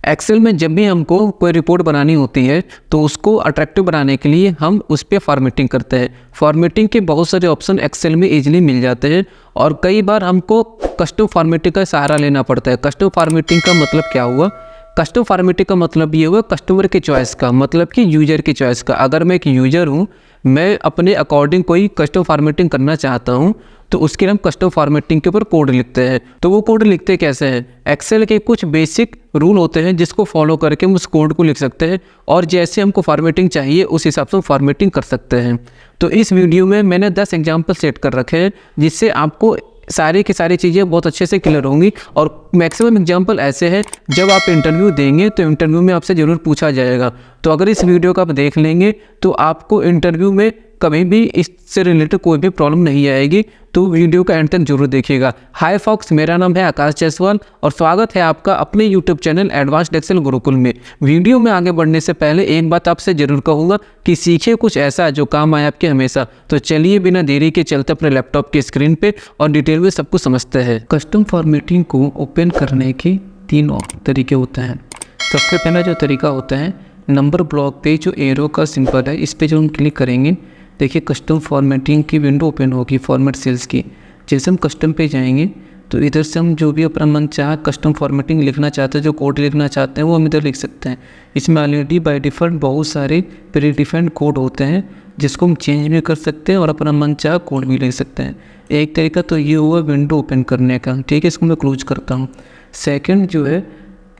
Excel में जब भी हमको कोई रिपोर्ट बनानी होती है तो उसको अट्रैक्टिव बनाने के लिए हम उस पर फॉर्मेटिंग करते हैं। फॉर्मेटिंग के बहुत सारे ऑप्शन एक्सेल में इजीली मिल जाते हैं और कई बार हमको कस्टम फॉर्मेटिंग का सहारा लेना पड़ता है। कस्टम फॉर्मेटिंग का मतलब क्या हुआ? कस्टम फॉर्मेटिंग का मतलब ये हुआ कस्टमर के चॉइस का, मतलब कि यूजर की चॉइस का। अगर मैं एक यूजर हूँ, मैं अपने अकॉर्डिंग कोई कस्टम फॉर्मेटिंग करना चाहता हूँ तो उसके लिए हम कस्टम फॉर्मेटिंग के ऊपर कोड लिखते हैं। तो वो कोड लिखते कैसे हैं? एक्सेल के कुछ बेसिक रूल होते हैं जिसको फॉलो करके हम उस कोड को लिख सकते हैं और जैसे हमको फॉर्मेटिंग चाहिए उस हिसाब से हम फॉर्मेटिंग कर सकते हैं। तो इस वीडियो में मैंने 10 एग्जाम्पल सेट कर रखे हैं जिससे आपको सारी की सारी चीज़ें बहुत अच्छे से क्लियर होंगी। और मैक्सिमम एग्जाम्पल ऐसे हैं जब आप इंटरव्यू देंगे तो इंटरव्यू में आपसे ज़रूर पूछा जाएगा। तो अगर इस वीडियो को आप देख लेंगे तो आपको इंटरव्यू में कभी भी इससे रिलेटेड कोई भी प्रॉब्लम नहीं आएगी। तो वीडियो का एंड तक जरूर देखिएगा। हाय फॉक्स, मेरा नाम है आकाश जायसवाल और स्वागत है आपका अपने YouTube channel advanced Excel Gurukul में। वीडियो में आगे बढ़ने से पहले एक बात आपसे जरूर कहूँगा कि सीखिए कुछ ऐसा जो काम आए आपके हमेशा। तो चलिए बिना देरी के चलते अपने लैपटॉप की स्क्रीन पे और डिटेल में सब कुछ समझते हैं। कस्टम फॉर्मेटिंग को ओपन करने के 3 तरीके होते हैं। सबसे पहला जो तरीका होता है, नंबर ब्लॉक पे जो एरो का सिंबल है इस पर जो हम क्लिक करेंगे, देखिए कस्टम फॉर्मेटिंग की विंडो ओपन होगी फॉर्मेट सेल्स की। जैसे हम कस्टम पे जाएंगे तो इधर से हम जो भी अपना मन चाह कस्टम फॉर्मेटिंग लिखना चाहते हैं, जो कोड लिखना चाहते हैं वो हम इधर लिख सकते हैं। इसमें ऑलरेडी बाय डिफ़ॉल्ट बहुत सारे प्री डिफाइंड कोड होते हैं जिसको हम चेंज भी कर सकते हैं और अपना मन चाह कोड भी लिख सकते हैं। एक तरीका तो ये हुआ विंडो ओपन करने का, ठीक है, इसको मैं क्लोज करता हूँ। सेकेंड जो है,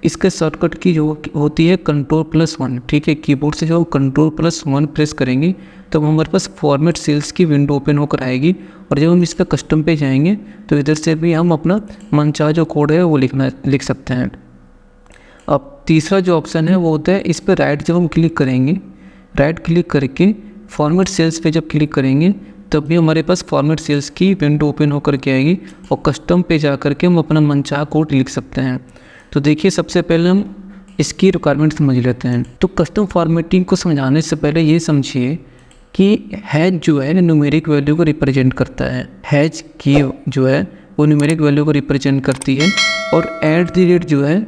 इसके शॉर्टकट की जो होती है Ctrl+1, ठीक है, कीबोर्ड से जो Ctrl+1 प्रेस करेंगे तो हमारे पास फॉर्मेट सेल्स की विंडो ओपन होकर आएगी। और जब हम इस पर कस्टम पे जाएंगे तो इधर से भी हम अपना मनचाहा जो कोड है वो लिख सकते हैं। अब तीसरा जो ऑप्शन है वो होता है, इस पर राइट जब हम क्लिक करेंगे, राइट क्लिक करके फॉर्मेट सेल्स पे जब क्लिक करेंगे तब भी हमारे पास फॉर्मेट सेल्स की विंडो ओपन होकर के आएगी और कस्टम पे जा कर के हम अपना मनचाहा कोड लिख सकते हैं। तो देखिए, सबसे पहले हम इसकी रिक्वायरमेंट समझ लेते हैं। तो कस्टम फॉर्मेटिंग को समझाने से पहले ये समझिए कि हैज जो है न्यूमेरिक वैल्यू को रिप्रेजेंट करता है। हैज की जो है वो न्यूमेरिक वैल्यू को रिप्रेजेंट करती है और एट द रेट जो है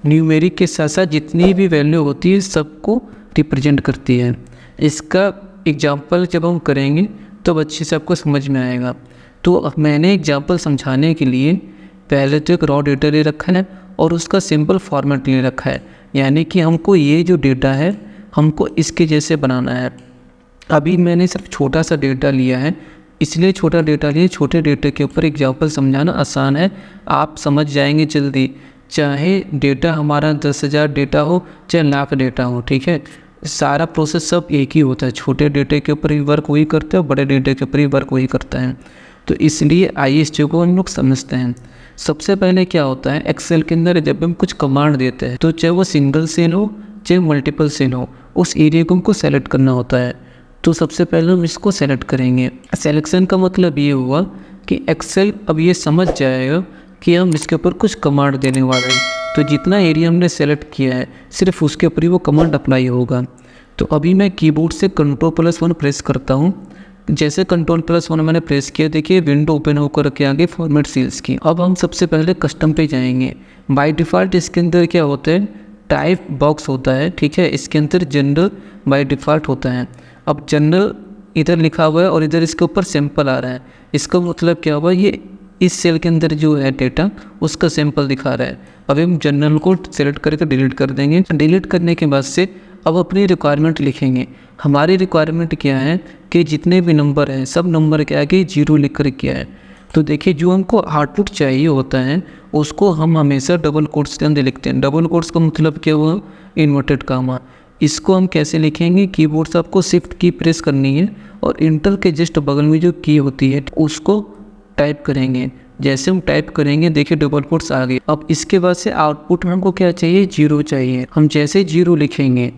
न्यूमेरिक के साथ साथ जितनी भी वैल्यू होती है सबको रिप्रेजेंट करती है। इसका एग्जाम्पल जब हम करेंगे तो अच्छे से आपको समझ में आएगा। तो मैंने एग्जाम्पल समझाने के लिए पहले तो एक रॉ डेटा ले रखा है और उसका सिंपल फॉर्मेट ले रखा है, यानी कि हमको ये जो डेटा है हमको इसके जैसे बनाना है। अभी मैंने सिर्फ छोटा सा डेटा लिया है, इसलिए छोटा डेटा लिए। छोटे डेटे के ऊपर एग्जाम्पल समझाना आसान है, आप समझ जाएंगे जल्दी। चाहे डेटा हमारा 10,000 डेटा हो चाहे लाख डेटा हो, ठीक है, सारा प्रोसेस सब एक ही होता है। छोटे डेटे के ऊपर ही वर्क वही करते हैं और बड़े डेटे के ऊपर ही वर्क वही करता है। तो इसलिए आइए इस चीज़ को हम लोग समझते हैं। सबसे पहले क्या होता है, एक्सेल के अंदर जब हम कुछ कमांड देते हैं तो चाहे वो सिंगल सेल हो चाहे मल्टीपल सेल हो, उस एरिया को हमको सेलेक्ट करना होता है। तो सबसे पहले हम इसको सेलेक्ट करेंगे। सेलेक्शन का मतलब ये हुआ कि एक्सेल अब ये समझ जाएगा कि हम इसके ऊपर कुछ कमांड देने वाले हैं, तो जितना एरिया हमने सेलेक्ट किया है सिर्फ उसके ऊपर ही वो कमांड अप्लाई होगा। तो अभी मैं कीबोर्ड से Ctrl+1 प्रेस करता हूँ। जैसे Ctrl+1 मैंने प्रेस किया, देखिए विंडो ओपन होकर के आगे फॉर्मेट सेल्स की। अब हम सबसे पहले कस्टम पे जाएंगे। बाय डिफ़ॉल्ट इसके अंदर क्या होता है, टाइप बॉक्स होता है, ठीक है, इसके अंदर जनरल बाय डिफ़ॉल्ट होता है। अब जनरल इधर लिखा हुआ है और इधर इसके ऊपर सैंपल आ रहा है। इसका मतलब क्या हुआ, ये इस सेल के अंदर जो है डेटा उसका सैंपल दिखा रहा है। अभी हम जनरल को सेलेक्ट करके डिलीट कर देंगे। डिलीट करने के बाद से अब अपनी रिक्वायरमेंट लिखेंगे। हमारी रिक्वायरमेंट क्या है कि जितने भी नंबर हैं सब नंबर के आगे 0 लिख कर किया है। तो देखिए, जो हमको आउटपुट चाहिए होता है उसको हम हमेशा डबल कोट्स के अंदर लिखते हैं। डबल कोट्स का मतलब क्या हुआ, इन्वर्टेड कामा। इसको हम कैसे लिखेंगे, कीबोर्ड से आपको शिफ्ट की प्रेस करनी है और इंटर के जस्ट बगल में जो की होती है उसको टाइप करेंगे। जैसे हम टाइप करेंगे देखिए डबल कोट्स आ गए। अब इसके बाद से आउटपुट में हमको क्या चाहिए, 0 चाहिए। हम जैसे 0 लिखेंगे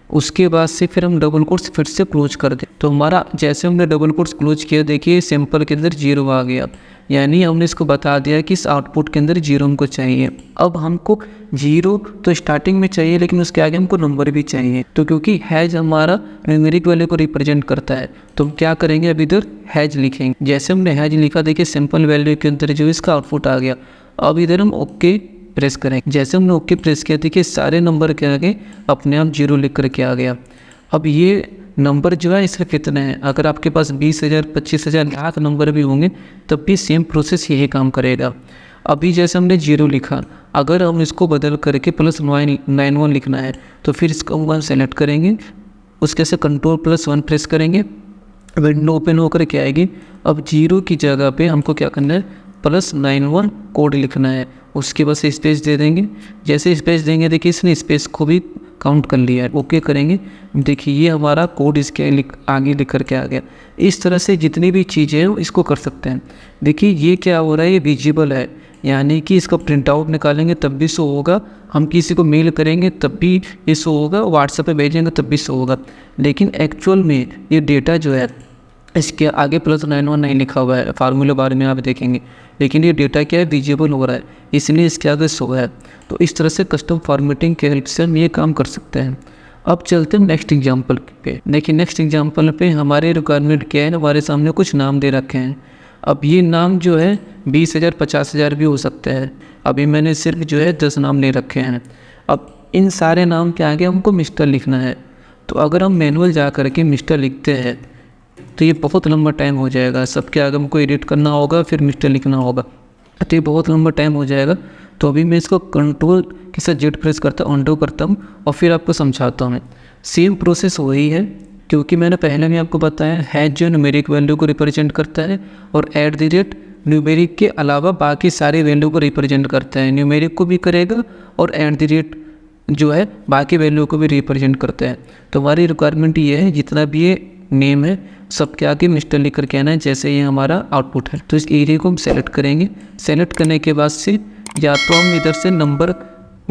उसके बाद से फिर हम डबल कोट्स फिर से क्लोज कर दें। तो हमारा जैसे हमने डबल कोट्स क्लोज किया, देखिए सैंपल के अंदर 0 आ गया, यानी हमने इसको बता दिया कि इस आउटपुट के अंदर 0 हमको चाहिए। अब हमको 0 तो स्टार्टिंग में चाहिए लेकिन उसके आगे हमको नंबर भी चाहिए। तो क्योंकि हैज हमारा न्यूमेरिक वैल्यू को रिप्रेजेंट करता है तो हम क्या करेंगे, अब इधर हैज लिखेंगे। जैसे हमने हैज लिखा, देखिए सिंपल वैल्यू के अंदर जो इसका आउटपुट आ गया। अब इधर हम ओके प्रेस करेंगे। जैसे हमने ओके प्रेस किया, देखिए सारे नंबर के आगे अपने आप 0 लिख करके आ गया। अब ये नंबर जो है इसके कितने हैं, अगर आपके पास 20,000, 25,000, लाख नंबर भी होंगे तब भी सेम प्रोसेस यही काम करेगा। अभी जैसे हमने 0 लिखा, अगर हम इसको बदल करके +91 लिखना है तो फिर इसको हम सेलेक्ट करेंगे, उसके से Ctrl+1 प्रेस करेंगे, विंडो ओपन होकर के आएगी। अब 0 की जगह पे हमको क्या करना है, +91 कोड लिखना है, उसके बाद से स्पेस दे देंगे। जैसे स्पेस देंगे देखिए इसने स्पेस को भी काउंट कर लिया है, ओके करेंगे। देखिए ये हमारा कोड इसके आगे लिख करके आ गया। इस तरह से जितनी भी चीज़ें हैं इसको कर सकते हैं। देखिए ये क्या हो रहा है, ये विजिबल है, यानी कि इसका प्रिंट आउट निकालेंगे तब भी शो होगा, हम किसी को मेल करेंगे तब भी ये शो होगा, व्हाट्सएप पे भेजेंगे तब भी शो होगा। लेकिन एक्चुअल में ये डेटा जो है इसके आगे +91 नहीं लिखा हुआ है, फार्मूला बार में आप देखेंगे, लेकिन ये डेटा क्या है, विजिबल हो रहा है, इसलिए इसके आगे शो है। तो इस तरह से कस्टम फॉर्मेटिंग के हेल्प से हम ये काम कर सकते हैं। अब चलते हैं नेक्स्ट एग्जांपल पे। देखिए नेक्स्ट एग्जांपल पे हमारे रिक्वायरमेंट क्या है, हमारे सामने कुछ नाम दे रखे हैं। अब ये नाम जो है 20,000, 50,000 भी हो सकते हैं। अभी मैंने सिर्फ जो है 10 नाम ले रखे हैं। अब इन सारे नाम के आगे हमको मिस्टर लिखना है, तो अगर हम मैनुअल जा करके मिस्टर लिखते हैं तो ये बहुत लंबा टाइम हो जाएगा, सबके आगे हमको एडिट करना होगा, फिर मिस्टर लिखना होगा, तो ये बहुत लंबा टाइम हो जाएगा। तो अभी मैं इसको कंट्रोल के साथ जेड प्रेस करता हूँ, अंडू करता हूँ और फिर आपको समझाता हूँ। सेम प्रोसेस वही है, क्योंकि मैंने पहले भी आपको बताया हैज जो न्यूमेरिक वैल्यू को रिप्रेजेंट करता है और @ न्यूमेरिक के अलावा बाकी सारे वैल्यू को रिप्रेजेंट करता है, न्यूमेरिक को भी करेगा और @ जो है बाकी वैल्यू को भी रिप्रेजेंट करता है। तो हमारी रिक्वायरमेंट ये है, जितना भी ये नेम है सबके आगे मिस्टर लिख करके आना है, जैसे ये हमारा आउटपुट है। तो इस एरिया को हम सेलेक्ट करेंगे, सेलेक्ट करने के बाद से या तो हम इधर से नंबर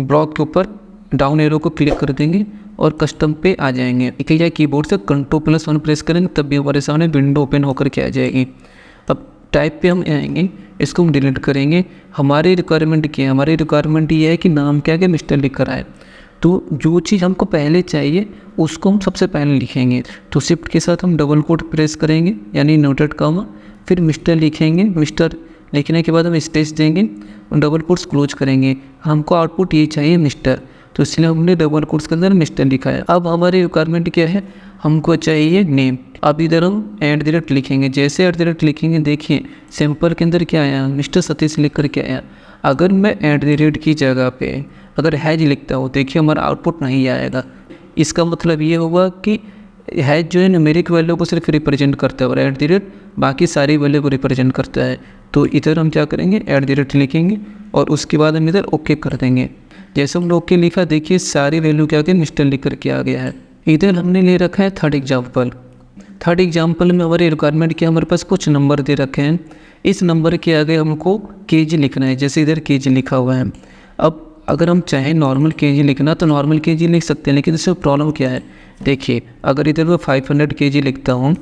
ब्लॉक के ऊपर डाउन एरो को क्लिक कर देंगे और कस्टम पे आ जाएंगे। ठीक है, या कीबोर्ड से Ctrl+1 प्रेस करेंगे तब भी हमारे सामने विंडो ओपन होकर के आ जाएगी। अब टाइप पे हम आएंगे, इसको हम डिलीट करेंगे। हमारी रिक्वायरमेंट क्या है, हमारी रिक्वायरमेंट ये है कि नाम क्या है, मिस्टर लिख कर आए। तो जो चीज़ हमको पहले चाहिए उसको हम सबसे पहले लिखेंगे। तो शिफ्ट के साथ हम डबल कोट प्रेस करेंगे, यानी नोटेड कॉमा, फिर मिस्टर लिखेंगे। मिस्टर लिखने के बाद हम स्पेस देंगे, डबल कोट्स क्लोज करेंगे। हमको आउटपुट ये चाहिए मिस्टर, तो इसलिए हमने डबल कोट्स के अंदर मिस्टर लिखा है। अब हमारी रिक्वायरमेंट क्या है, हमको चाहिए नेम। अब इधर हम @ लिखेंगे, जैसे @ लिखेंगे देखिए सैंपल के अंदर क्या आया, मिस्टर सतीश लिख कर के आया। अगर मैं @ की जगह पे अगर हैज लिखता हूँ, देखिए हमारा आउटपुट नहीं आएगा। इसका मतलब ये होगा कि हैज जो है न्यूमेरिक वैल्यू को सिर्फ रिप्रेजेंट करता है और @ बाकी सारी वैल्यू को रिप्रेजेंट करता है। तो इधर हम क्या करेंगे, @ लिखेंगे और उसके बाद हम इधर ओके कर देंगे। जैसे हमने ओके लिखा, देखिए सारी वैल्यू क्या गया, मिस्टर लिख करके आ गया है। इधर हमने ले रखा है थर्ड एग्जाम्पल। थर्ड एग्जाम्पल में हमारी रिक्वायरमेंट क्या, हमारे पास कुछ नंबर दे रखे हैं, इस नंबर के आगे हमको kg लिखना है, जैसे इधर kg लिखा हुआ है। अब अगर हम चाहें नॉर्मल kg लिखना तो नॉर्मल kg लिख सकते हैं, लेकिन इसमें प्रॉब्लम क्या है, देखिए अगर इधर मैं 500 kg लिखता हूँ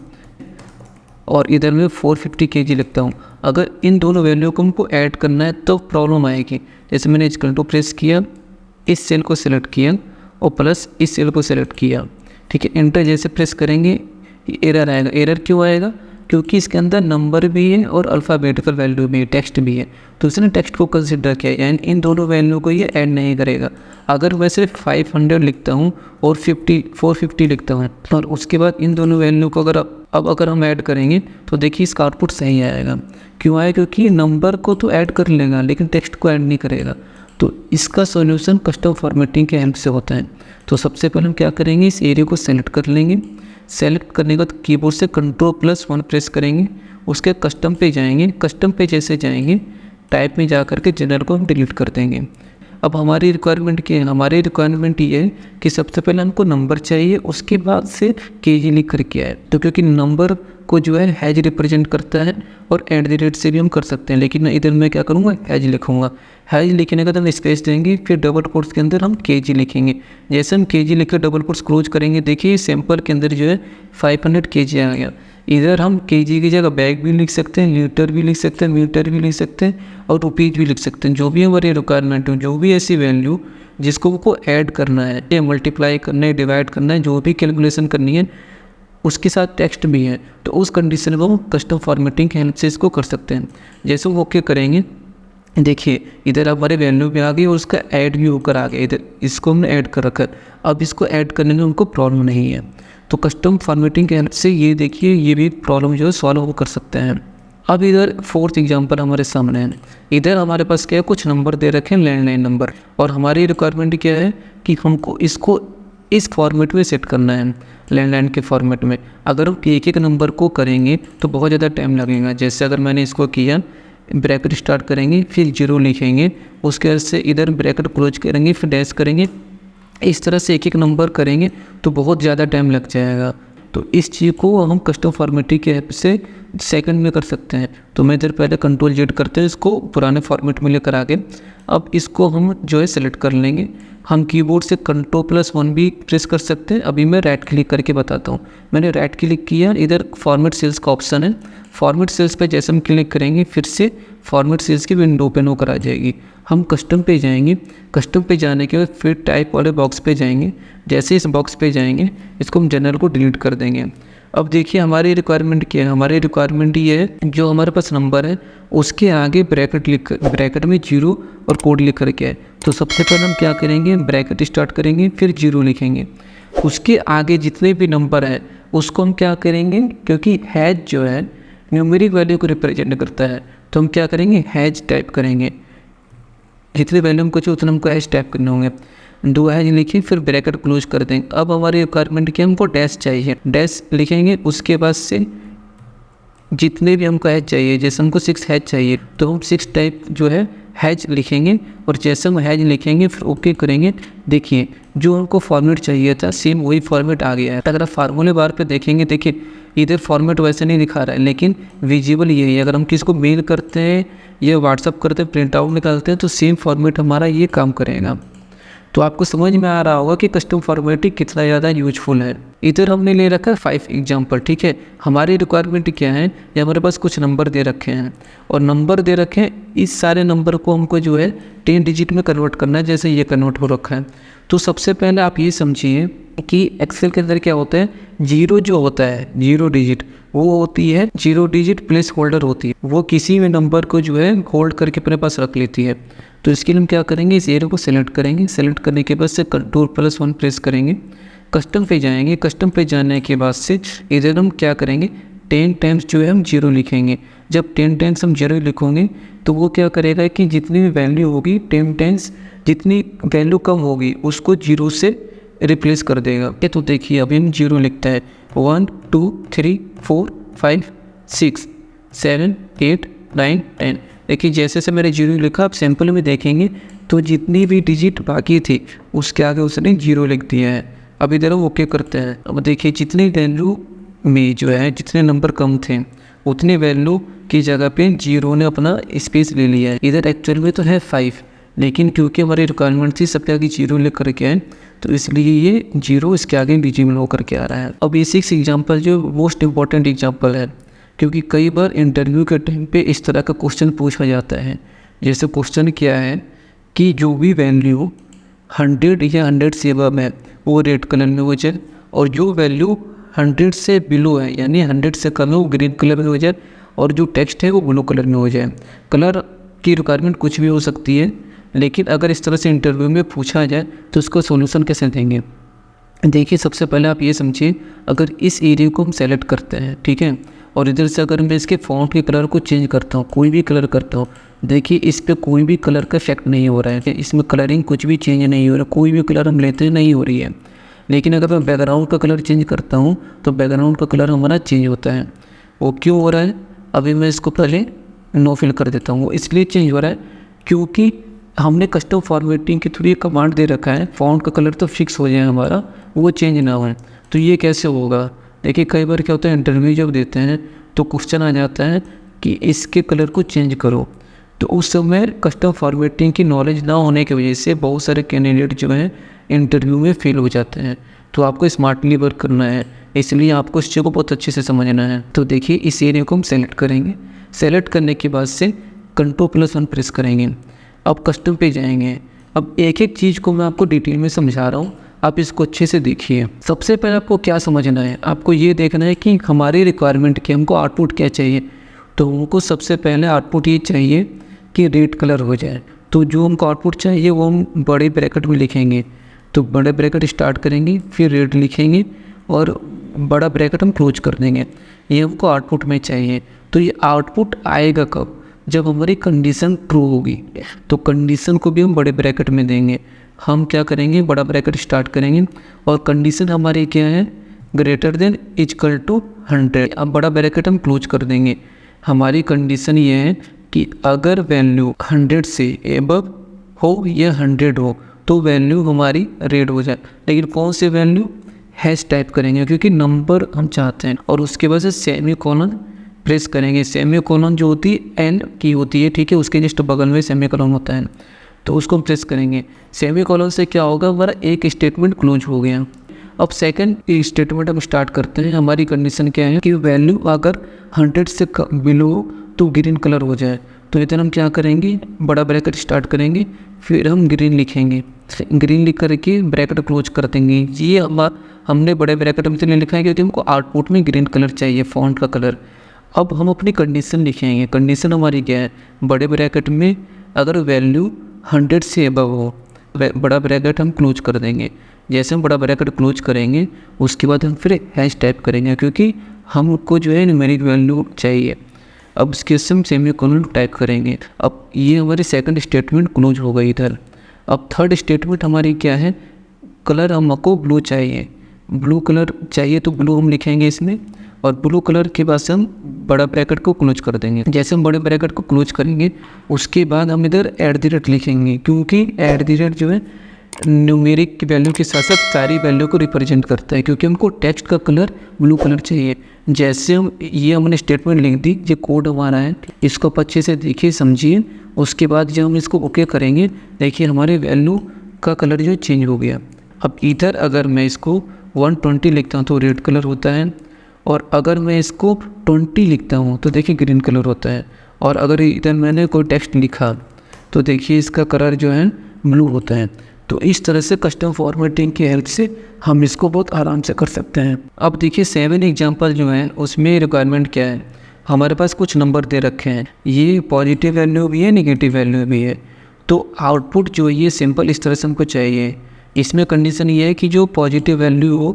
और इधर मैं 450 kg लिखता हूँ, अगर इन दोनों वैल्यू को हमको ऐड करना है तो प्रॉब्लम आएगी। जैसे मैंने Ctrl प्रेस किया, इस सेल को सिलेक्ट किया और प्लस इस सेल को सिलेक्ट किया, ठीक है। एंटर जैसे प्रेस करेंगे एरर आएगा। एरर क्यों आएगा, क्योंकि इसके अंदर नंबर भी है और अल्फ़ाबेटिकल वैल्यू भी है, टेक्स्ट भी है, तो इसने टेक्स्ट को कंसिडर किया, यानी इन दोनों वैल्यू को ये ऐड नहीं करेगा। अगर मैं सिर्फ 500 लिखता हूँ और 450 लिखता हूँ और उसके बाद इन दोनों वैल्यू को अगर हम ऐड करेंगे तो देखिए इसका आउटपुट सही आएगा। क्यों आएगा, क्योंकि नंबर को तो ऐड कर लेगा लेकिन टेक्स्ट को ऐड नहीं करेगा। तो इसका सॉल्यूशन कस्टम फॉर्मेटिंग के हेल्प से होता है। तो सबसे पहले हम क्या करेंगे, इस एरिया को सेलेक्ट कर लेंगे। सेलेक्ट करने के बाद कीबोर्ड से Ctrl+1 प्रेस करेंगे, उसके कस्टम पे जाएंगे। कस्टम पे जैसे जाएंगे टाइप में जा करके जनरल को हम डिलीट कर देंगे। अब हमारी रिक्वायरमेंट क्या है, हमारी रिक्वायरमेंट ये है कि सबसे पहले हमको नंबर चाहिए, उसके बाद से kg लिख करके आए। तो क्योंकि नंबर को जो है हैज रिप्रेजेंट करता है और @ से भी हम कर सकते हैं, लेकिन इधर मैं क्या करूँगा, हैज लिखूँगा। हैज लिखने के बाद हम स्पेस देंगे, फिर डबल कोट्स के अंदर हम kg लिखेंगे। जैसे हम kg लिख कर डबल कोट्स क्लोज करेंगे, देखिए सैंपल के अंदर जो है 500 kg आ गया। इधर हम kg की जगह बैग भी लिख सकते हैं, लीटर भी लिख सकते हैं, मीटर भी लिख सकते हैं और रुपीज़ भी लिख सकते हैं। जो भी हमारी रिक्वायरमेंट हो, जो भी ऐसी वैल्यू जिसको वो ऐड करना है, या मल्टीप्लाई करना है, डिवाइड करना है, जो भी कैलकुलेशन करनी है, उसके साथ टेक्स्ट भी है, तो उस कंडीशन में हम कस्टम फॉर्मेटिंग के हेल्प से इसको कर सकते हैं। जैसे वो ओके करेंगे देखिए इधर हमारे वैल्यू भी आ गई और उसका ऐड भी होकर आ गया, इधर इसको हमने ऐड कर रखा है। अब इसको ऐड करने में उनको प्रॉब्लम नहीं है, तो कस्टम फॉर्मेटिंग के हेल्प से ये देखिए ये भी प्रॉब्लम जो है सॉल्व वो कर सकते हैं। अब इधर फोर्थ एग्जांपल हमारे सामने है। इधर हमारे पास क्या है, कुछ नंबर दे रखे हैं लैंडलाइन नंबर, और हमारी रिक्वायरमेंट क्या है कि हमको इसको इस फॉर्मेट में सेट करना है, लैंडलाइन के फॉर्मेट में। अगर हम एक एक नंबर को करेंगे तो बहुत ज़्यादा टाइम लगेगा। जैसे अगर मैंने इसको किया, ब्रैकेट स्टार्ट करेंगे, फिर 0 लिखेंगे, उसके बाद से इधर ब्रैकेट क्लोज करेंगे, फिर डैश करेंगे, इस तरह से एक एक नंबर करेंगे तो बहुत ज़्यादा टाइम लग जाएगा। तो इस चीज़ को हम कस्टम फॉर्मेटिंग के हेल्प से सेकंड में कर सकते हैं। तो मैं इधर पहले Ctrl Z करते हैं, इसको पुराने फॉर्मेट में लेकर आगे। अब इसको हम जो है सेलेक्ट कर लेंगे। हम कीबोर्ड से Ctrl+1 भी प्रेस कर सकते हैं। अभी मैं राइट क्लिक करके बताता हूँ। मैंने राइट क्लिक किया, इधर फॉर्मेट सेल्स का ऑप्शन है। फॉर्मेट सेल्स पे जैसे हम क्लिक करेंगे फिर से फॉर्मेट सेल्स की विंडो ओपन होकर आ जाएगी। हम कस्टम पे जाएंगे, कस्टम पे जाने के बाद फिर टाइप वाले बॉक्स पे जाएंगे। जैसे इस बॉक्स पे जाएंगे इसको हम जनरल को डिलीट कर देंगे। अब देखिए हमारी रिक्वायरमेंट क्या है, हमारी रिक्वायरमेंट ये है जो हमारे पास नंबर है उसके आगे ब्रैकेट में 0 और कोड लिख कर के है। तो सबसे पहले हम क्या करेंगे, ब्रैकेट स्टार्ट करेंगे, फिर 0 लिखेंगे। उसके आगे जितने भी नंबर है उसको हम क्या करेंगे, क्योंकि हैज जो है न्यूमेरिक वैल्यू को रिप्रेजेंट करता है, तो हम क्या करेंगे, हैज टाइप करेंगे। जितने वैल्यू हमको चाहिए उतने हमको हैज टाइप करने होंगे। 2 हैज लिखिए, फिर ब्रैकेट क्लोज कर देंगे। अब हमारी रिक्वायरमेंट क्या, हमको डैश चाहिए, डैश लिखेंगे। उसके बाद से जितने भी हमको हैज चाहिए, जैसे हमको 6 हैज चाहिए तो हम 6 टाइप जो है हैज लिखेंगे, और जैसे हम हैज लिखेंगे फिर ओके करेंगे। देखिए जो हमको फॉर्मेट चाहिए था सेम वही फॉर्मेट आ गया है। अगर आप फार्मूले बार पे देखेंगे, देखिए इधर फॉर्मेट वैसे नहीं दिखा रहा है लेकिन विजिबल यही है। अगर हम किसको मेल करते हैं या व्हाट्सअप करते हैं, प्रिंट आउट निकालते हैं तो सेम फॉर्मेट हमारा ये काम करेगा। तो आपको समझ में आ रहा होगा कि कस्टम फॉर्मेटिंग कितना ज़्यादा यूजफुल है। इधर हमने ले रखा है 5 एग्जाम्पल, ठीक है। हमारी रिक्वायरमेंट क्या है, ये हमारे पास कुछ नंबर दे रखे हैं और नंबर दे रखे हैं, इस सारे नंबर को हमको जो है 10 डिजिट में कन्वर्ट करना है, जैसे ये कन्वर्ट हो रखा है। तो सबसे पहले आप ये समझिए कि एक्सेल के अंदर क्या होता है, 0 जो होता है 0 डिजिट, वो होती है 0 डिजिट प्लेस होल्डर होती है। वो किसी भी नंबर को जो है होल्ड करके अपने पास रख लेती है। तो इसके लिए हम क्या करेंगे, इस एरिया को सेलेक्ट करेंगे। सेलेक्ट करने के बाद से Ctrl+1 प्रेस करेंगे, कस्टम पे जाएंगे। कस्टम पे जाने के बाद से इधर हम क्या करेंगे, 10 टाइम्स जो है हम 0 लिखेंगे। जब 10 टाइम्स हम 0 लिखेंगे तो वो क्या करेगा कि जितनी भी वैल्यू होगी 10 टाइम्स, जितनी वैल्यू कम होगी उसको 0 से रिप्लेस कर देगा। तो देखिए अभी हम 0 लिखते हैं, 1 2 3 4 5 6 7 8 9 10। देखिए जैसे से मैंने 0 लिखा, आप सैम्पल में देखेंगे तो जितनी भी डिजिट बाकी थी उसके आगे उसने 0 लिख दिया है। अब इधर हम ओके करते हैं। अब देखिए जितनी वैल्यू में जो है जितने नंबर कम थे उतने वैल्यू की जगह पे 0 ने अपना स्पेस ले लिया है। इधर एक्चुअल में तो है 5, लेकिन क्योंकि हमारी रिक्वायरमेंट थी सबके आगे 0 लिख करके आए तो इसलिए ये 0 इसके आगे डिजिबल होकर के आ रहा है। अब ये 6 एग्जाम्पल जो मोस्ट इंपॉर्टेंट एग्जाम्पल है, क्योंकि कई बार इंटरव्यू के टाइम पे इस तरह का क्वेश्चन पूछा जाता है। जैसे क्वेश्चन क्या है कि जो भी वैल्यू 100 या 100 से अबव है वो रेड कलर में हो जाए, और जो वैल्यू 100 से बिलो है यानी 100 से कम है वो ग्रीन कलर में हो जाए, और जो टेक्स्ट है वो ब्लू कलर में हो जाए। कलर की रिक्वायरमेंट कुछ भी हो सकती है, लेकिन अगर इस तरह से इंटरव्यू में पूछा जाए तो उसको सॉल्यूशन कैसे देंगे। देखिए सबसे पहले आप ये समझिए, अगर इस एरिया को हम सेलेक्ट करते हैं, ठीक है, और इधर से अगर मैं इसके फॉन्ट के कलर को चेंज करता हूँ, कोई भी कलर करता हूँ, देखिए इस पर कोई भी कलर का इफेक्ट नहीं हो रहा है, इसमें कलरिंग कुछ भी चेंज नहीं हो रहा, कोई भी कलर हम लेते नहीं हो रही है। लेकिन अगर मैं बैकग्राउंड का कलर चेंज करता हूँ तो बैकग्राउंड का कलर हमारा चेंज होता है। वो क्यों हो रहा है, अभी मैं इसको पहले नो फिल कर देता हूँ। वो इसलिए चेंज हो रहा है क्योंकि हमने कस्टम फॉर्मेटिंग के थ्रू ये कमांड दे रखा है, फॉन्ट का कलर तो फिक्स हो जाए हमारा, वो चेंज ना हो। तो ये कैसे होगा, देखिए कई बार क्या होता है इंटरव्यू जब देते हैं तो क्वेश्चन आ जाता है कि इसके कलर को चेंज करो, तो उस समय कस्टम फॉर्मेटिंग की नॉलेज ना होने की वजह से बहुत सारे कैंडिडेट जो हैं इंटरव्यू में फेल हो जाते हैं। तो आपको स्मार्टली वर्क करना है, इसलिए आपको इस चीज़ को बहुत अच्छे से समझना है। तो देखिए इस एरिया को हम सेलेक्ट करेंगे। सेलेक्ट करने के बाद से Ctrl+1 प्रेस करेंगे। अब कस्टम पे जाएंगे। अब एक एक चीज़ को मैं आपको डिटेल में समझा रहा हूँ, आप इसको अच्छे से देखिए। सबसे पहले आपको क्या समझना है, आपको ये देखना है कि हमारी रिक्वायरमेंट की हमको आउटपुट क्या चाहिए। तो हमको सबसे पहले आउटपुट ये चाहिए कि रेड कलर हो जाए। तो जो हमको आउटपुट चाहिए वो हम बड़े ब्रैकेट में लिखेंगे। तो बड़े ब्रैकेट स्टार्ट करेंगे, फिर रेड लिखेंगे और बड़ा ब्रैकेट हम क्लोज कर देंगे। ये हमको आउटपुट में चाहिए। तो ये आउटपुट आएगा कब? जब हमारी कंडीशन ट्रू होगी। तो कंडीशन को भी हम बड़े ब्रैकेट में देंगे। हम क्या करेंगे, बड़ा ब्रैकेट स्टार्ट करेंगे और कंडीशन हमारी क्या है, ग्रेटर देन इक्वल टू 100। अब बड़ा ब्रैकेट हम क्लोज कर देंगे। हमारी कंडीशन ये है कि अगर वैल्यू 100 से एबव हो या 100 हो तो वैल्यू हमारी रेड हो जाए। लेकिन कौन से वैल्यू, हैश टाइप करेंगे क्योंकि नंबर हम चाहते हैं। और उसके बाद से सेमी कॉलन प्रेस करेंगे। सेमी कॉलन जो होती है एन की होती है, ठीक है, उसके जस्ट बगल में सेमी कॉलन होता है, तो उसको हम प्रेस करेंगे। सेमी कॉलन से क्या होगा, हमारा एक स्टेटमेंट क्लोज हो गया। अब सेकंड स्टेटमेंट हम स्टार्ट करते हैं। हमारी कंडीशन क्या है कि वैल्यू अगर 100 से बिलो हो तो ग्रीन कलर हो जाए। तो इधर हम क्या करेंगे, बड़ा ब्रैकेट स्टार्ट करेंगे, फिर हम ग्रीन लिखेंगे। ग्रीन लिख करके ब्रैकेट क्लोज कर देंगे। ये हमने बड़े ब्रैकेट में इसलिए लिखा है क्योंकि हमको आउटपुट में ग्रीन कलर चाहिए, फॉन्ट का कलर। अब हम अपनी कंडीशन लिखेंगे। कंडीशन हमारी क्या है, बड़े ब्रैकेट में अगर वैल्यू 100 से अबव हो, बड़ा ब्रैकेट हम क्लोज कर देंगे। जैसे हम बड़ा ब्रैकेट क्लोज करेंगे उसके बाद हम फिर हैश टाइप करेंगे क्योंकि हमको जो है न्यूमेरिक वैल्यू चाहिए। अब इसके से हम सेमी कोलन टाइप करेंगे। अब ये हमारी सेकंड स्टेटमेंट क्लोज हो गई इधर। अब थर्ड स्टेटमेंट हमारी क्या है, कलर हमको ब्लू चाहिए। ब्लू कलर चाहिए तो ब्लू हम लिखेंगे इसमें, और ब्लू कलर के बाद से हम बड़ा ब्रैकेट को क्लोज कर देंगे। जैसे हम बड़े ब्रैकेट को क्लोज करेंगे उसके बाद हम इधर @ लिखेंगे क्योंकि @ जो है न्यूमेरिक की वैल्यू के साथ साथ सारी वैल्यू को रिप्रेजेंट करता है, क्योंकि हमको टेक्स्ट का कलर ब्लू कलर चाहिए। जैसे हम ये हमने स्टेटमेंट लिख दी, ये कोड हमारा है, इसको आप अच्छे से देखिए समझिए। उसके बाद जब हम इसको ओके करेंगे, देखिए हमारे वैल्यू का कलर जो है चेंज हो गया। अब इधर अगर मैं इसको 120 लिखता हूँ तो रेड कलर होता है, और अगर मैं इसको 20 लिखता हूँ तो देखिए ग्रीन कलर होता है। और अगर इधर मैंने कोई टेक्स्ट लिखा तो देखिए इसका कलर जो है ब्लू होता है। तो इस तरह से कस्टम फॉर्मेटिंग की हेल्प से हम इसको बहुत आराम से कर सकते हैं। अब देखिए 7 एग्जाम्पल जो हैं उसमें रिक्वायरमेंट क्या है, हमारे पास कुछ नंबर दे रखे हैं, ये पॉजिटिव वैल्यू भी है, नेगेटिव वैल्यू भी है। तो आउटपुट जो ये सिंपल इस तरह से हमको चाहिए। इसमें कंडीशन ये है कि जो पॉजिटिव वैल्यू हो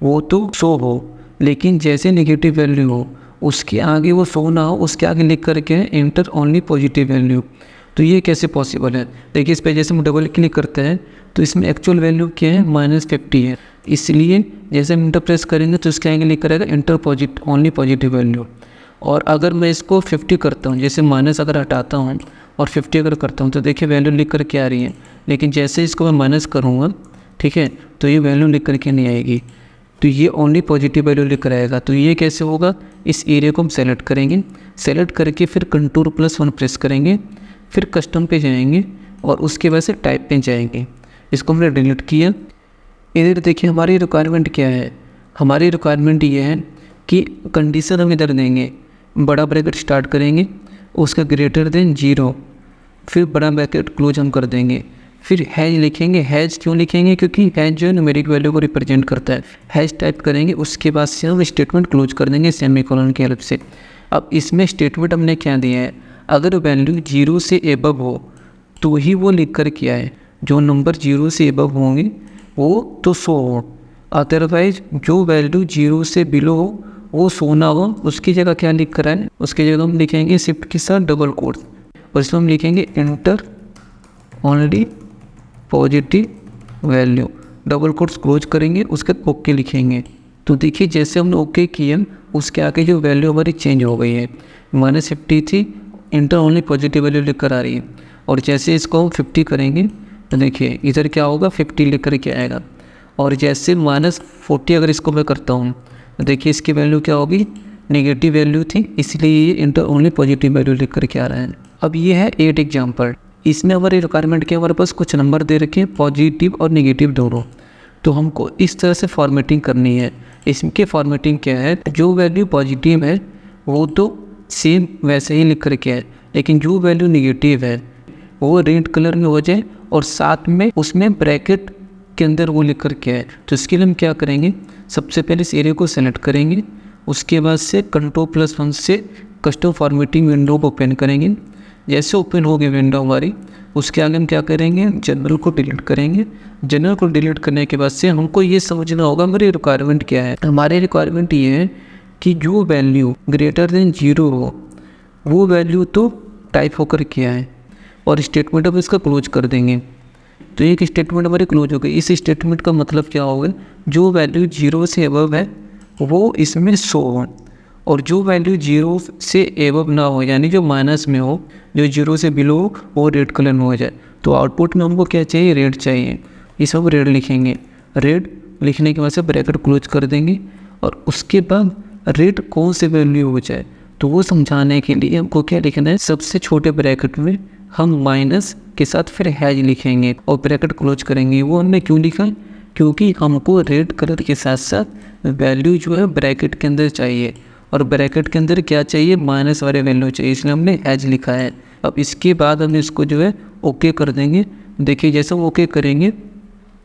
वो तो शो हो, लेकिन जैसे नेगेटिव वैल्यू हो उसके आगे वो शो ना हो, उसके आगे लिख करके एंटर ओनली पॉजिटिव वैल्यू। तो ये कैसे पॉसिबल है, देखिए इस पर जैसे हम डबल क्लिक करते हैं तो इसमें एक्चुअल वैल्यू क्या है, -50 है। इसलिए जैसे हम इंटर प्रेस करेंगे तो इसके आगे लिख करेगा एंटर ओनली पॉजिटिव वैल्यू। और अगर मैं इसको 50 करता हूँ, जैसे माइनस अगर हटाता हूँ और 50 अगर करता हूँ तो देखिए वैल्यू लिख कर के आ रही है। लेकिन जैसे इसको मैं माइनस करूँगा, ठीक है, तो ये वैल्यू लिख करके नहीं आएगी, तो ये ओनली पॉजिटिव वैल्यू लिख कर आएगा। तो ये कैसे होगा, इस एरिया को हम सेलेक्ट करेंगे, सेलेक्ट करके फिर Ctrl+1 प्रेस करेंगे, फिर कस्टम पे जाएंगे और उसके बाद से टाइप पे जाएंगे। इसको हमने डिलीट किया। इधर देखिए हमारी रिक्वायरमेंट क्या है, हमारी रिक्वायरमेंट ये है कि कंडीशन हम इधर देंगे, बड़ा ब्रैकेट स्टार्ट करेंगे, उसका ग्रेटर देन 0, फिर बड़ा ब्रैकेट क्लोज हम कर देंगे, फिर हैज लिखेंगे। हैज क्यों लिखेंगे, क्योंकि हैज जो है न्यूमेरिक वैल्यू को रिप्रेजेंट करता है। हैज टाइप करेंगे, उसके बाद से हम स्टेटमेंट क्लोज कर देंगे सेमीकोलन की हेल्प से। अब इसमें स्टेटमेंट हमने क्या दिया है, अगर वैल्यू 0 से एबव हो तो ही वो लिख कर किया है, जो नंबर 0 से एबव होंगे वो तो शो हो, अदरवाइज जो वैल्यू 0 से बिलो हो वो शो ना हो। उसकी जगह क्या लिख कर है, उसकी जगह हम लिखेंगे शिफ्ट के साथ डबल कोट, और इसमें हम लिखेंगे enter only positive value, double quotes close करेंगे, उसके बाद ओके लिखेंगे। तो देखिए जैसे हमने ओके किया उसके आगे जो वैल्यू हमारी चेंज हो गई है, -50 थी, इंटर ओनली पॉजिटिव वैल्यू लिख कर आ रही है। और जैसे इसको हम 50 करेंगे तो देखिए इधर क्या होगा, 50 लिख कर के आएगा। और जैसे -40 अगर इसको मैं करता हूँ तो देखिए इसकी वैल्यू क्या होगी, नेगेटिव वैल्यू थी, इसलिए ये इंटर ओनली पॉजिटिव वैल्यू लिख कर के आ रहा है। अब ये है 8 एग्जाम्पल। इसमें हमारी रिक्वायरमेंट के हमारे पास कुछ नंबर दे रखे हैं, पॉजिटिव और नेगेटिव दोनों। तो हमको इस तरह से फॉर्मेटिंग करनी है। इसके फॉर्मेटिंग क्या है, जो वैल्यू पॉजिटिव है वो तो सेम वैसे ही लिख करके है, लेकिन जो वैल्यू नेगेटिव है वो रेड कलर में हो जाए और साथ में उसमें ब्रैकेट के अंदर वो लिख करके है। तो इसके लिए हम क्या करेंगे, सबसे पहले इस एरिया को सेलेक्ट करेंगे, उसके बाद से Ctrl+1 से कस्टम फॉर्मेटिंग विंडो को ओपन करेंगे। जैसे ओपन होगी विंडो हमारी, उसके आगे हम क्या करेंगे, जनरल को डिलीट करेंगे। जनरल को डिलीट करने के बाद से हमको ये समझना होगा हमारी रिक्वायरमेंट क्या है। हमारी रिक्वायरमेंट ये है कि जो वैल्यू ग्रेटर देन 0 हो वो वैल्यू तो टाइप होकर क्या है, और स्टेटमेंट अब इसका क्लोज कर देंगे। तो एक स्टेटमेंट हमारी क्लोज हो गई। इस स्टेटमेंट का मतलब क्या होगा, जो वैल्यू 0 से अबव है वो इसमें शो हो, और जो वैल्यू 0 से एबव ना हो यानी जो माइनस में हो, जो 0 से बिलो हो वो रेड कलर में हो जाए। तो आउटपुट में हमको क्या चाहिए, रेड चाहिए। ये सब रेड लिखेंगे। रेड लिखने के बाद से ब्रैकेट क्लोज कर देंगे, और उसके बाद रेड कौन से वैल्यू हो जाए तो वो समझाने के लिए हमको क्या लिखना है, सबसे छोटे ब्रैकेट में हम माइनस के साथ फिर हैज लिखेंगे और ब्रैकेट क्लोज करेंगे। वो हमने क्यों लिखा है, क्योंकि हमको रेड कलर के साथ साथ वैल्यू जो है ब्रैकेट के अंदर चाहिए, और ब्रैकेट के अंदर क्या चाहिए, माइनस वाले वैल्यू चाहिए, इसलिए हमने हैज लिखा है। अब इसके बाद हम इसको जो है ओके कर देंगे। देखिए जैसे हम ओके करेंगे,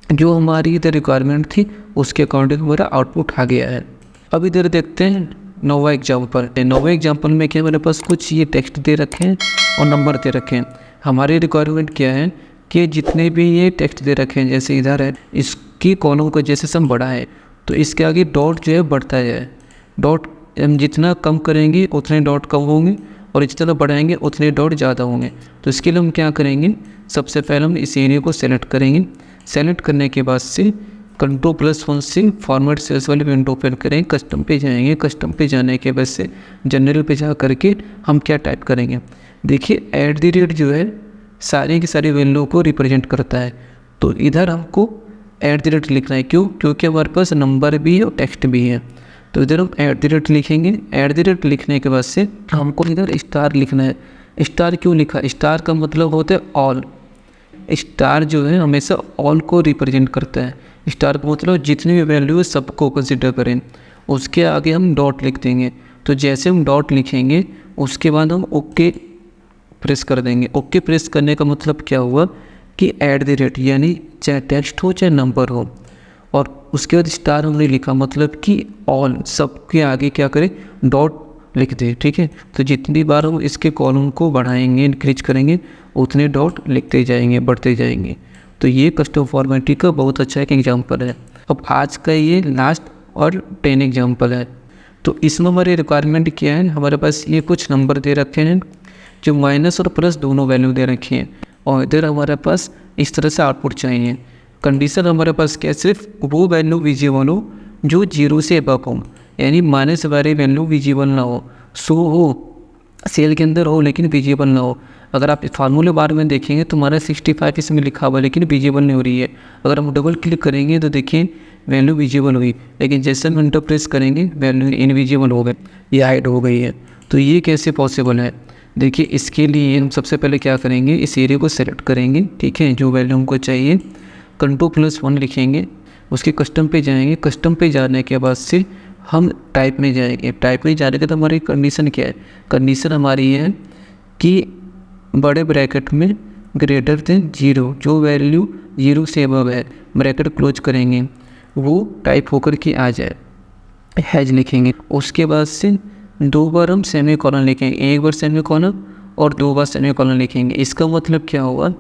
जो हमारी इधर रिक्वायरमेंट थी उसके अकॉर्डिंग हमारा आउटपुट आ गया है। अब इधर देखते हैं नोवा एग्जाम्पल। नोवा एग्जाम्पल में क्या मेरे पास कुछ ये टेक्स्ट दे रखे हैं और नंबर दे रखे हैं। हमारी रिक्वायरमेंट क्या है कि जितने भी ये टेक्स्ट दे रखे हैं, जैसे इधर है, इसकी कॉलम को जैसे सम बढ़ा है तो इसके आगे डॉट जो है बढ़ता जाए। डॉट हम जितना कम करेंगे उतने डॉट कम होंगे, और जितना बढ़ाएंगे उतने डॉट ज़्यादा होंगे। तो इसके लिए हम क्या करेंगे, सबसे पहले हम इस एरिया को सेलेक्ट करेंगे। सेलेक्ट करने के बाद से Ctrl+1 से फॉर्मेट सेल्स वाले विंडो ओपन करें, कस्टम पे जाएंगे। कस्टम पे जाने के बाद से जनरल पे जा करके हम क्या टाइप करेंगे, देखिए @ जो है सारी की सारी वैल्यू को रिप्रेजेंट करता है। तो इधर हमको @ लिखना है, क्यों, क्योंकि हमारे पास नंबर भी है और टेक्स्ट भी है। तो इधर हम @ लिखेंगे। @ लिखने के बाद से हमको इधर स्टार लिखना है। स्टार क्यों लिखा, स्टार का मतलब होता है ऑल। स्टार जो है हमेशा ऑल को रिप्रेजेंट करता है। स्टार का मतलब जितनी भी वैल्यू है सबको कंसिडर करें। उसके आगे हम डॉट लिख देंगे। तो जैसे हम डॉट लिखेंगे उसके बाद हम ओके प्रेस कर देंगे। ओके प्रेस करने का मतलब क्या हुआ कि @ यानी चाहे टेक्स्ट हो चाहे नंबर हो, और उसके बाद स्टार हमने लिखा मतलब कि ऑल, सबके आगे क्या करें, डॉट लिख दे। ठीक है, तो जितनी बार हम इसके कॉलम को बढ़ाएंगे, इंक्रीज करेंगे, उतने डॉट लिखते जाएंगे, बढ़ते जाएंगे। तो ये कस्टम फॉर्मेटिंग का बहुत अच्छा एक एग्जाम्पल है। अब आज का ये लास्ट और 10 एग्जाम्पल है। तो इसमें हमारी रिक्वायरमेंट क्या है, हमारे पास ये कुछ नंबर दे रखे हैं जो माइनस और प्लस दोनों वैल्यू दे रखी हैं, और इधर हमारे पास इस तरह से आउटपुट चाहिए। कंडीशन हमारे पास क्या है, सिर्फ वो वैल्यू विजिबल हो जो 0 से अबव हो, यानी माइनस वाली वैल्यू विजिबल ना हो, शो हो सेल के अंदर हो लेकिन विजिबल ना हो। अगर आप फार्मूले बार में देखेंगे तो हमारा 65 इसमें लिखा हुआ है लेकिन विजिबल नहीं हो रही है। अगर हम डबल क्लिक करेंगे तो देखिए वैल्यू विजिबल हुई, लेकिन जैसे हम इंटर प्रेस करेंगे वैल्यू इनविजिबल हो गए, ये हाइड हो गई है। तो ये कैसे पॉसिबल है, देखिए इसके लिए हम सबसे पहले क्या करेंगे, इस एरिया को सेलेक्ट करेंगे। ठीक है, जो वैल्यू हमको चाहिए Ctrl+1 लिखेंगे, उसके कस्टम पे जाएंगे। कस्टम पे जाने के बाद से हम टाइप में जाएंगे। टाइप में जाने के तो हमारी कंडीशन क्या है, कंडीशन हमारी है कि बड़े ब्रैकेट में ग्रेटर देन 0, जो वैल्यू 0 से अबव है, ब्रैकेट क्लोज करेंगे, वो टाइप होकर के आ जाए, हैज लिखेंगे। उसके बाद से 2 बार हम सेमी कॉलन लिखेंगे, 1 बार सेमी कॉलन और 2 बार सेमी कॉलन लिखेंगे। इसका मतलब क्या होगा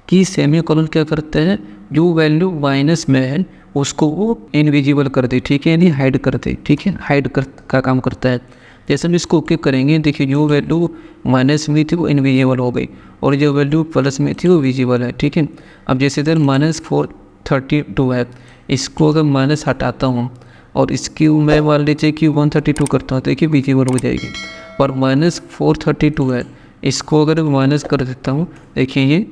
कि सेमी कॉलन क्या करता है, जो वैल्यू माइनस में है उसको वो इनविजिबल कर दे। ठीक है, यानी हाइड कर दे। ठीक है, हाइड का काम करता है। जैसे हम इसको ओके करेंगे, देखिए जो वैल्यू माइनस में थी वो इनविजिबल हो गई, और जो वैल्यू प्लस में थी वो विजिबल है। ठीक है, अब जैसे इधर -432 है, इसको अगर माइनस हटाता हूँ और इसकी मैं मान लीजिए कि 132 करता हूँ, देखिए विजिबल हो जाएगी। और -432 है, इसको अगर माइनस कर देता हूँ, देखिए ये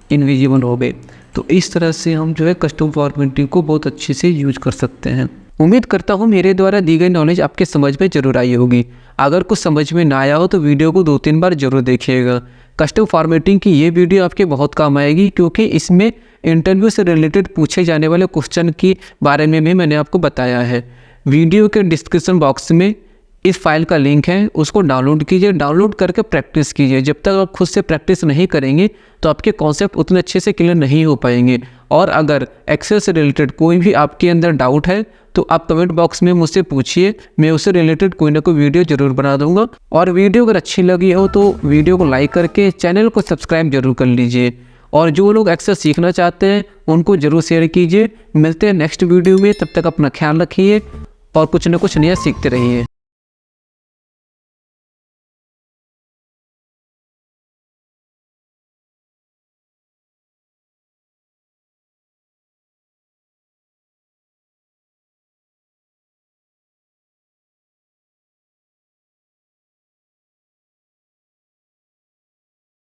इनविजिबल हो गए। तो इस तरह से हम जो है कस्टम फॉर्मेटिंग को बहुत अच्छे से यूज कर सकते हैं। उम्मीद करता हूँ मेरे द्वारा दी गई नॉलेज आपके समझ में जरूर आई होगी। अगर कुछ समझ में ना आया हो तो वीडियो को 2-3 बार जरूर देखिएगा। कस्टम फॉर्मेटिंग की ये वीडियो आपके बहुत काम आएगी, क्योंकि इसमें इंटरव्यू से रिलेटेड पूछे जाने वाले क्वेश्चन के बारे में भी मैंने आपको बताया है। वीडियो के डिस्क्रिप्शन बॉक्स में इस फाइल का लिंक है, उसको डाउनलोड कीजिए। डाउनलोड करके प्रैक्टिस कीजिए। जब तक आप खुद से प्रैक्टिस नहीं करेंगे तो आपके कॉन्सेप्ट उतने अच्छे से क्लियर नहीं हो पाएंगे। और अगर एक्सेल से रिलेटेड कोई भी आपके अंदर डाउट है तो आप कमेंट बॉक्स में मुझसे पूछिए, मैं उससे रिलेटेड कोई ना कोई वीडियो ज़रूर बना दूंगा। और वीडियो अगर अच्छी लगी हो तो वीडियो को लाइक करके चैनल को सब्सक्राइब जरूर कर लीजिए। और जो लोग एक्सेल सीखना चाहते हैं उनको ज़रूर शेयर कीजिए। मिलते हैं नेक्स्ट वीडियो में, तब तक अपना ख्याल रखिए और कुछ ना कुछ नया सीखते रहिए।